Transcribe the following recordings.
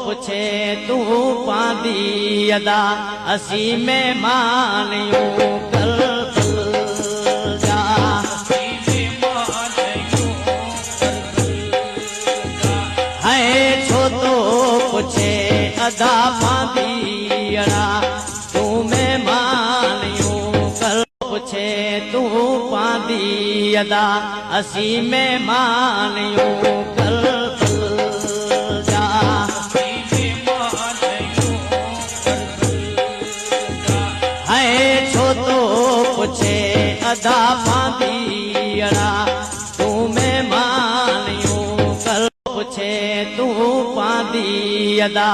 पुछे तू पांदी अदा असी मेहमान यूं कल जा है छो तो पुछे अदा पांदी अड़ा तू मेहमान यूं कल पुछे तू पांदी अदा असी मेहमान यूं कल पुछे अदा पांदी अड़ा तू मेहमान यूं कल पुछे तू पांदी अदा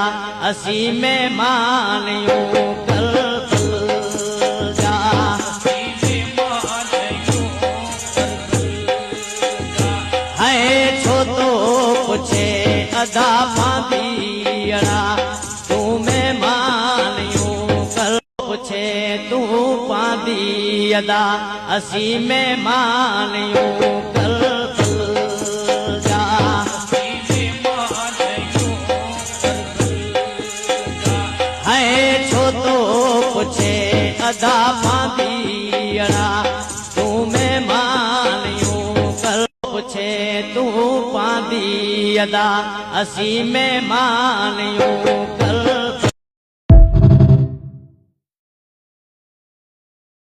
असी मेहमान यूं कल जा है छो तो पुछे अदा पांदी अड़ा तू मेहमान यूं कल पुछे तू पांदी अदा असी मेहमान यूं कल जा है छो तो पुछे अदा पांदी अड़ा तू मेहमान यूं कल पुछे तू पांदी अदा असी मेहमान यूं कल